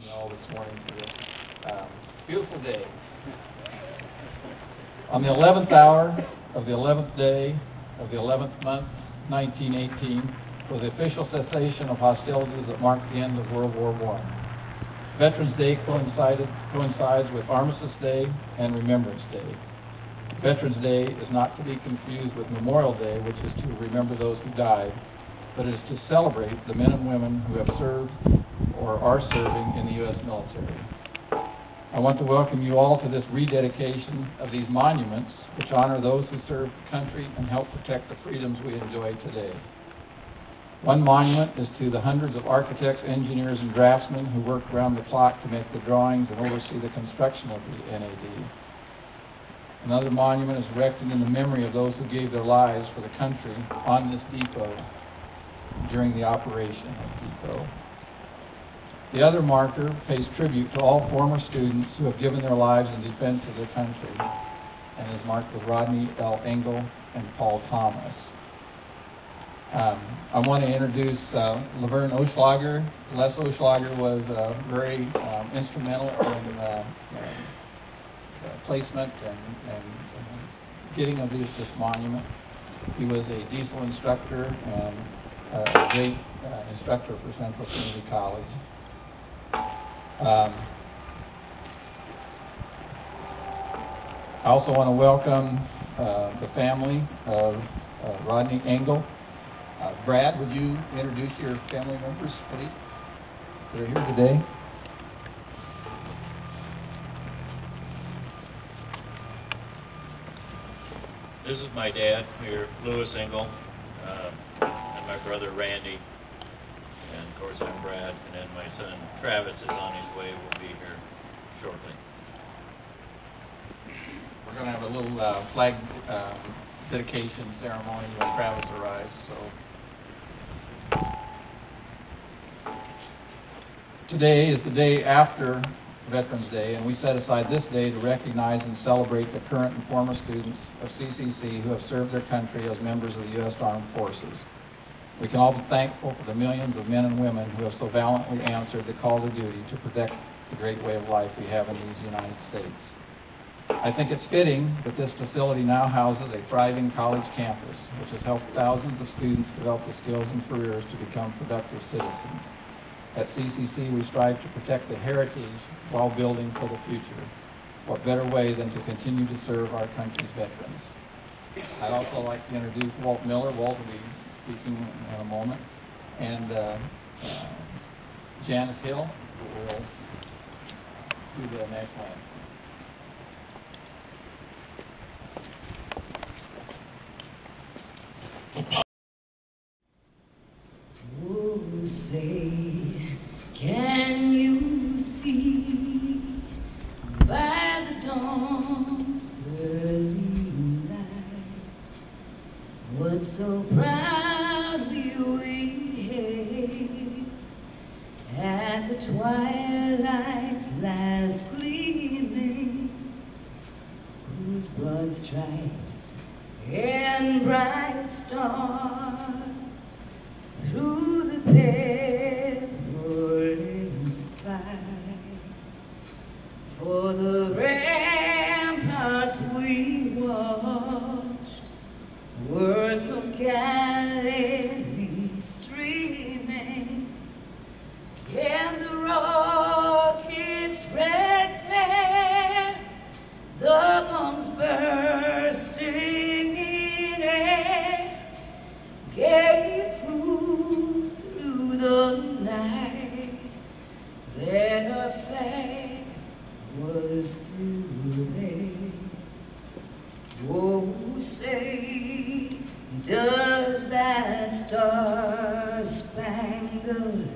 you all this morning for this beautiful day. On the 11th hour of the 11th day of the 11th month, 1918, was the official cessation of hostilities that marked the end of World War I. Veterans Day coincides with Armistice Day and Remembrance Day. Veterans Day is not to be confused with Memorial Day, which is to remember those who died, but it is to celebrate the men and women who have served or are serving in the U.S. military. I want to welcome you all to this rededication of these monuments, which honor those who served the country and help protect the freedoms we enjoy today. One monument is to the hundreds of architects, engineers, and draftsmen who worked around the clock to make the drawings and oversee the construction of the NAD. Another monument is erected in the memory of those who gave their lives for the country on this depot during the operation of the depot. The other marker pays tribute to all former students who have given their lives in defense of their country, and is marked with Rodney L. Engel and Paul Thomas. I want to introduce Laverne Oschlager. Les Oschlager was very instrumental in placement and getting of this monument. He was a diesel instructor and a great instructor for Central Community College. I also want to welcome the family of Rodney Engel. Brad, would you introduce your family members, please, that are here today? This is my dad here, Louis Engel, and my brother Randy, and of course I'm Brad, and then my son Travis is on his way. Will be here shortly. We're going to have a little flag dedication ceremony when Travis arrives. Today is the day after Veterans Day, and we set aside this day to recognize and celebrate the current and former students of CCC who have served their country as members of the U.S. Armed Forces. We can all be thankful for the millions of men and women who have so valiantly answered the call to duty to protect the great way of life we have in these United States. I think it's fitting that this facility now houses a thriving college campus, which has helped thousands of students develop the skills and careers to become productive citizens. At CCC, we strive to protect the heritage while building for the future. What better way than to continue to serve our country's veterans? I'd also like to introduce Walt Miller. Walt will be speaking in a moment. And Janice Hill, who will do the national anthem. Oh, say, can you see by the dawn's early light what so proudly we hailed at the twilight's last gleaming, whose broad stripes and bright stars through the perilous fight for the ramparts we watched were so gallantly streaming, and the rockets' red glare, the bombs bursting in air, gave proof through the night that our flag was still there. Oh, say, does that star-spangled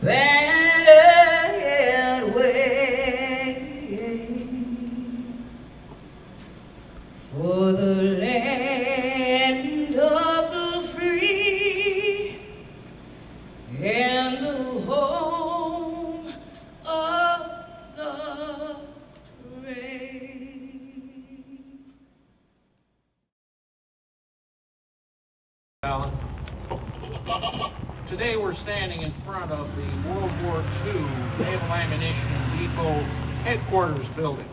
banner yet wave for the land of the free and the home of the brave? Today we're standing in front of the world War II Naval Ammunition Depot headquarters building.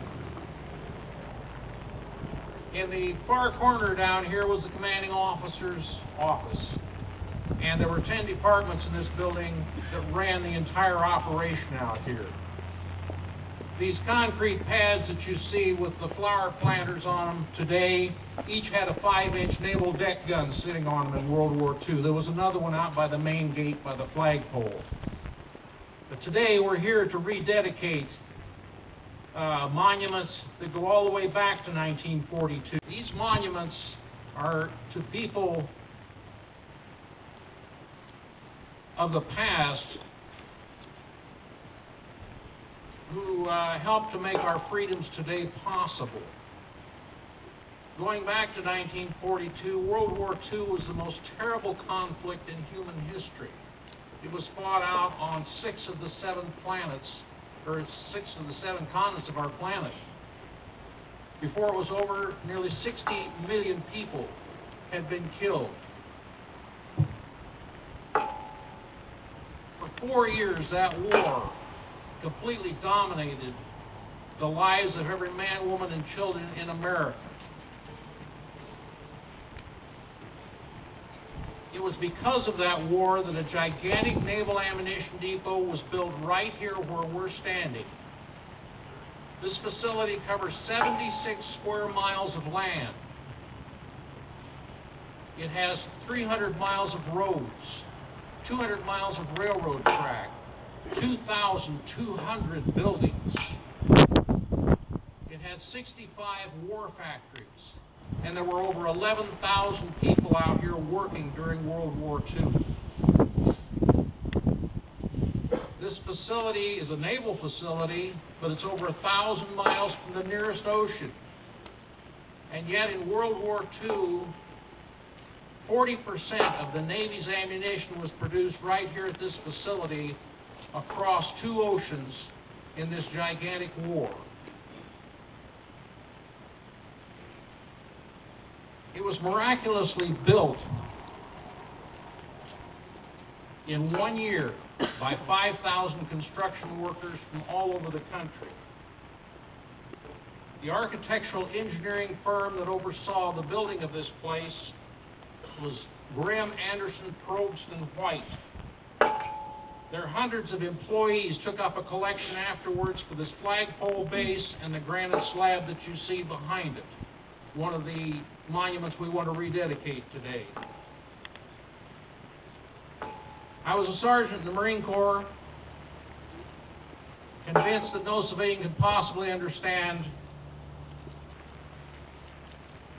In the far corner down here was the commanding officer's office. And there were 10 departments in this building that ran the entire operation out here. These concrete pads that you see with the flower planters on them today, each had a 5-inch naval deck gun sitting on them in World War II. There was another one out by the main gate by the flagpole. But today we're here to rededicate monuments that go all the way back to 1942. These monuments are to people of the past who helped to make our freedoms today possible. Going back to 1942, World War II was the most terrible conflict in human history. It was fought out on 6 of the 7 planets, or 6 of the 7 continents of our planet. Before it was over, nearly 60 million people had been killed. For 4 years, that war completely dominated the lives of every man, woman, and children in America. It was because of that war that a gigantic naval ammunition depot was built right here where we're standing. This facility covers 76 square miles of land. It has 300 miles of roads, 200 miles of railroad track, 2,200 buildings. It had 65 war factories, and there were over 11,000 people out here working during World War II. This facility is a naval facility, but it's over 1,000 miles from the nearest ocean. And yet in World War II, 40% of the Navy's ammunition was produced right here at this facility across 2 oceans in this gigantic war. It was miraculously built in 1 year by 5,000 construction workers from all over the country. The architectural engineering firm that oversaw the building of this place was Graham, Anderson, Probst, and White. Their hundreds of employees took up a collection afterwards for this flagpole base and the granite slab that you see behind it, one of the monuments we want to rededicate today. I was a sergeant in the Marine Corps, convinced that no civilian could possibly understand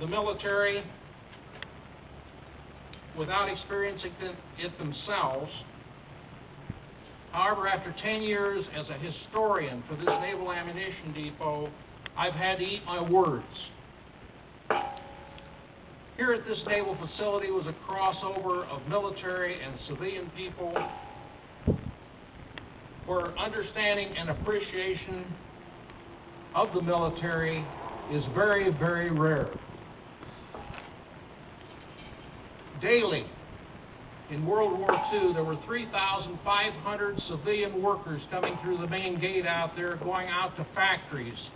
the military without experiencing it themselves. However, after 10 years as a historian for this Naval Ammunition Depot, I've had to eat my words. Here at this naval facility was a crossover of military and civilian people where understanding and appreciation of the military is very, very rare. Daily, in World War II, there were 3,500 civilian workers coming through the main gate out there, going out to factories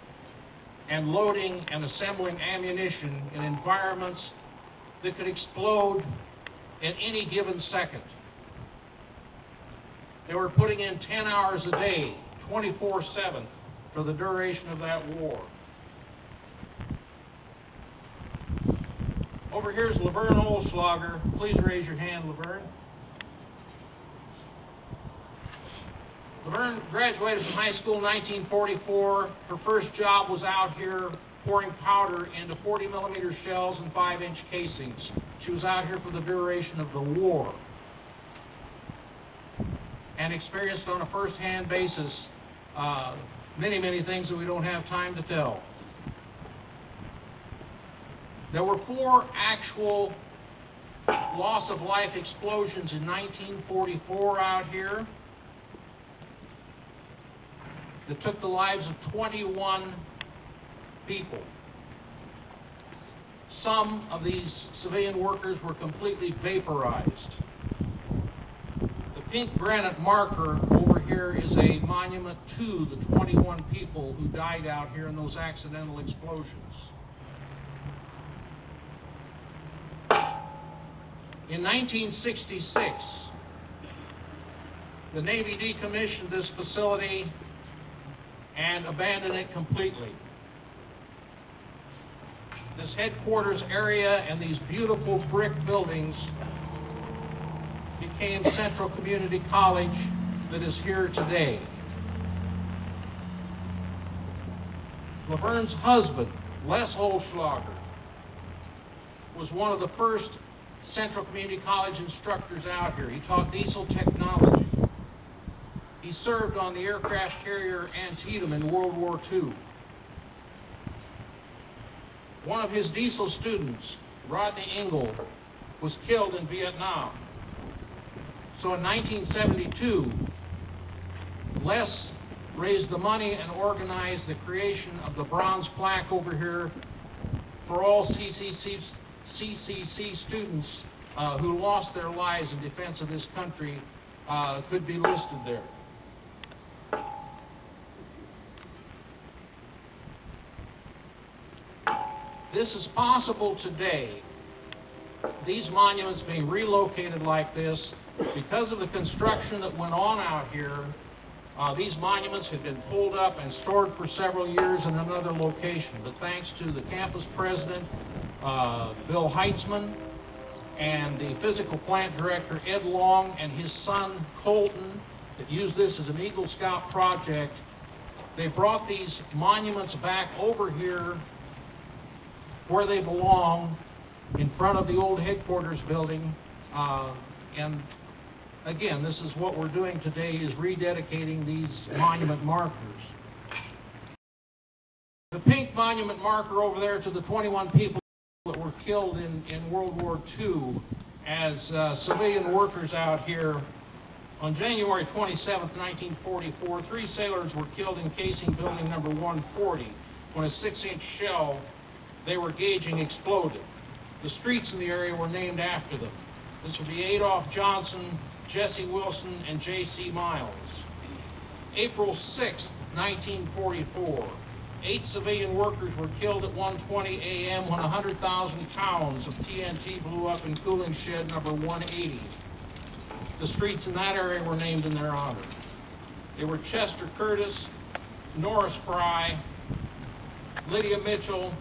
and loading and assembling ammunition in environments that could explode at any given second. They were putting in 10 hours a day, 24/7, for the duration of that war. Over here is Laverne Olschlager. Please raise your hand, Laverne. Laverne graduated from high school in 1944. Her first job was out here pouring powder into 40-millimeter shells and 5-inch casings. She was out here for the duration of the war and experienced on a first-hand basis many, many things that we don't have time to tell. There were 4 actual loss of life explosions in 1944 out here that took the lives of 21 people. Some of these civilian workers were completely vaporized. The pink granite marker over here monument to the 21 people who died out here in those accidental explosions. In 1966, the Navy decommissioned this facility and abandoned it completely. This headquarters area and these beautiful brick buildings became Central Community College that is here today. Laverne's husband, Les Olschlager, was one of the first Central Community College instructors out here. He taught diesel technology. He served on the aircraft carrier Antietam in World War II. One of his diesel students, Rodney Engel, was killed in Vietnam. So in 1972, Les raised the money and organized the creation of the bronze plaque over here for all CCC students who lost their lives in defense of this country could be listed there. This is possible today, these monuments being relocated like this, because of the construction that went on out here. These monuments had been pulled up and stored for several years in another location. But thanks to the campus president, Bill Heitzman, and the physical plant director, Ed Long, and his son, Colton, that used this as an Eagle Scout project, they brought these monuments back over here where they belong, in front of the old headquarters building. And again, this is what we're doing today, is rededicating these monument markers. The pink monument marker over there to the 21 people that were killed in World War II as civilian workers out here. On January 27, 1944, 3 sailors were killed in casing building number 140 when a 6-inch shell they were gauging exploded. The streets in the area were named after them. This would be Adolph Johnson, Jesse Wilson, and J.C. Miles. April 6, 1944, 8 civilian workers were killed at 1:20 a.m. when 100,000 pounds of TNT blew up in cooling shed number 180. The streets in that area were named in their honor. They were Chester Curtis, Norris Fry, Lydia Mitchell,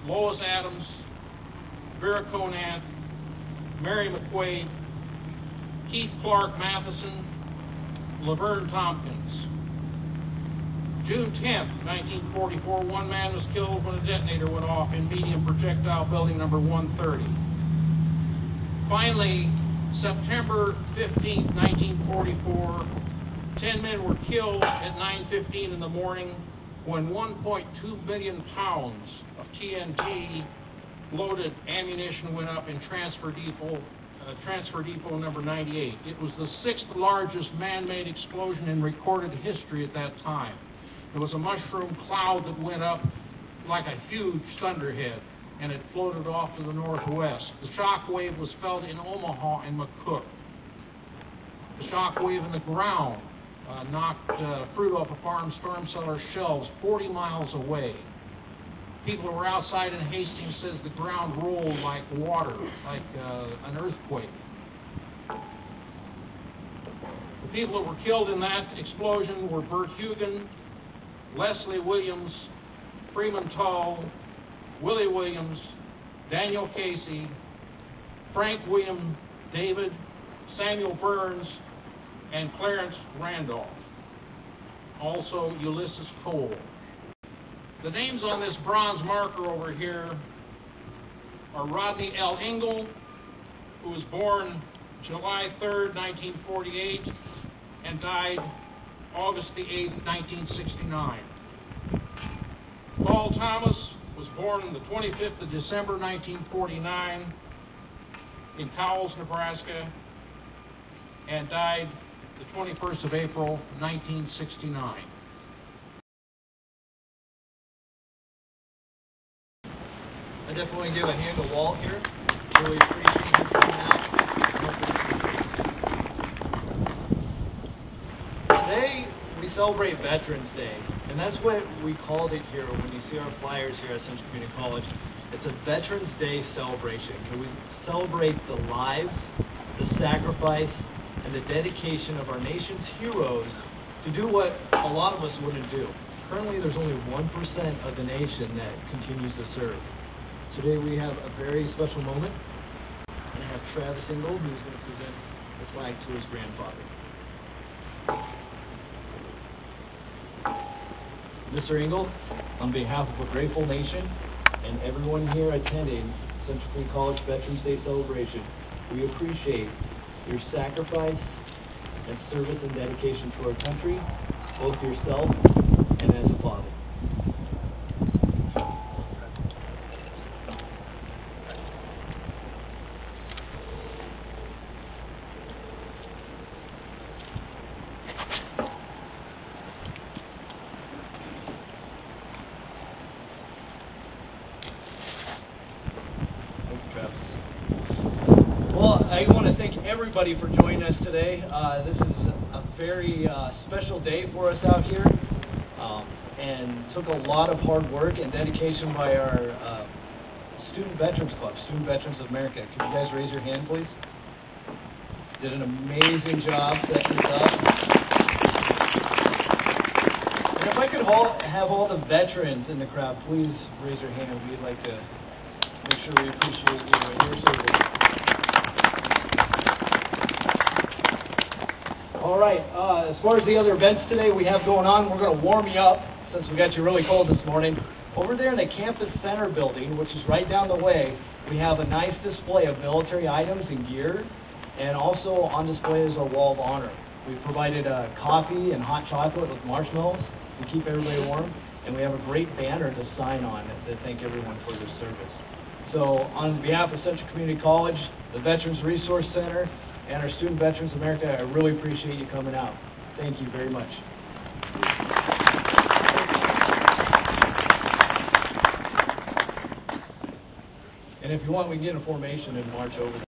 Lois Adams, Vera Conant, Mary McQuaid, Keith Clark Matheson, Laverne Tompkins. June 10, 1944, 1 man was killed when a detonator went off in medium projectile building number 130. Finally, September 15, 1944, 10 men were killed at 9:15 in the morning when 1.2 million pounds of TNT loaded ammunition went up in transfer depot number 98. It was the 6th largest man-made explosion in recorded history at that time. It was a mushroom cloud that went up like a huge thunderhead, and it floated off to the northwest. The shock wave was felt in Omaha and McCook. The shock wave in the ground knocked fruit off a farm storm cellar shelves 40 miles away. People who were outside in Hastings says the ground rolled like water, like an earthquake. The people that were killed in that explosion were Bert Hugan, Leslie Williams, Freeman Tull, Willie Williams, Daniel Casey, Frank William David, Samuel Burns, and Clarence Randolph. Also Ulysses Cole. The names on this bronze marker over here are Rodney L. Engel, who was born July 3rd, 1948, and died August the 8th, 1969. Paul Thomas was born on the 25th of December, 1949, in Cowles, Nebraska, and died the 21st of April, 1969. I definitely want to give a hand to Walt here. Really appreciate you coming out. today we celebrate Veterans Day, and that's what we called it here when you see our flyers here at Central Community College. It's a Veterans Day celebration. Can we celebrate the lives, the sacrifice, and the dedication of our nation's heroes to do what a lot of us wouldn't do. Currently, there's only 1% of the nation that continues to serve. Today we have a very special moment, and I have Travis Ingle, who's going to present the flag to his grandfather. Mr. Ingle, on behalf of a grateful nation and everyone here attending Central Community College Veterans Day celebration, we appreciate your sacrifice and service and dedication to our country, both yourself and as a father. I want to thank everybody for joining us today. This is a very special day for us out here, and took a lot of hard work and dedication by our Student Veterans Club, Student Veterans of America. Can you guys raise your hand, please? Did an amazing job setting this up. And if I could have all the veterans in the crowd, please raise your hand. We'd like to make sure we appreciate you and your service. All right, as far as the other events today we have going on, we're going to warm you up since we got you really cold this morning. Over there in the Campus Center building, which is right down the way, we have a nice display of military items and gear, and also on display is our Wall of Honor. We've provided coffee and hot chocolate with marshmallows to keep everybody warm, and we have a great banner to sign on to thank everyone for their service. So on behalf of Central Community College, the Veterans Resource Center, and our Student Veterans of America, I really appreciate you coming out. Thank you very much. And if you want, we can get a formation and march over.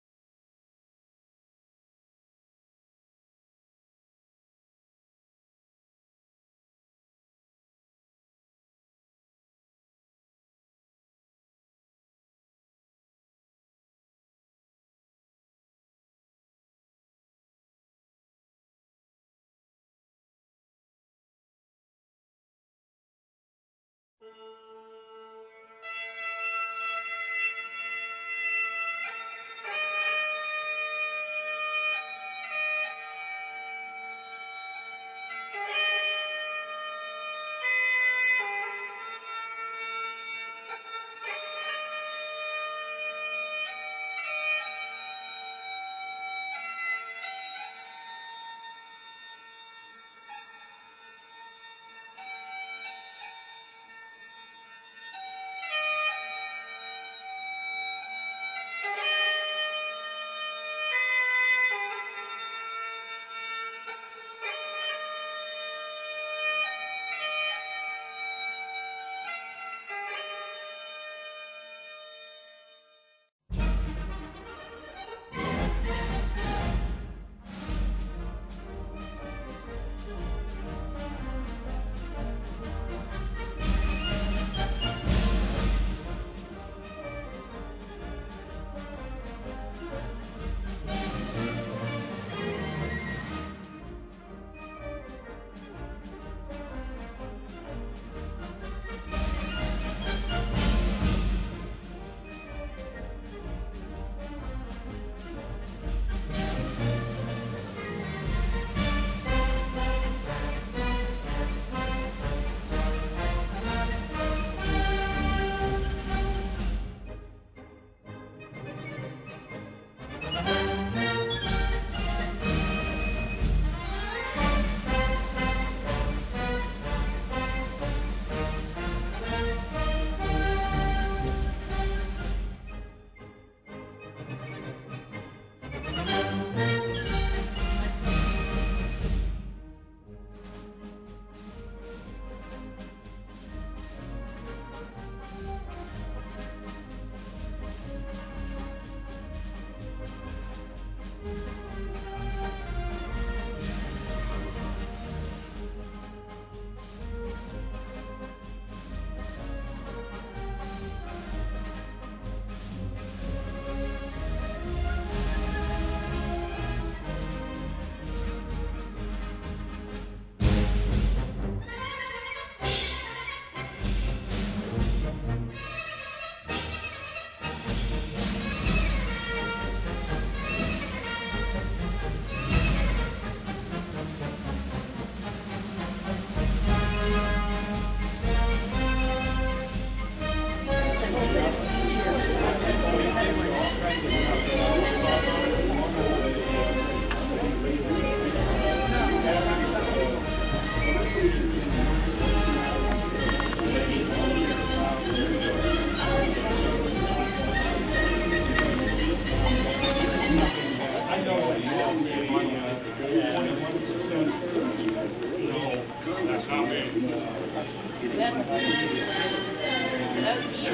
That's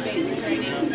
basic training.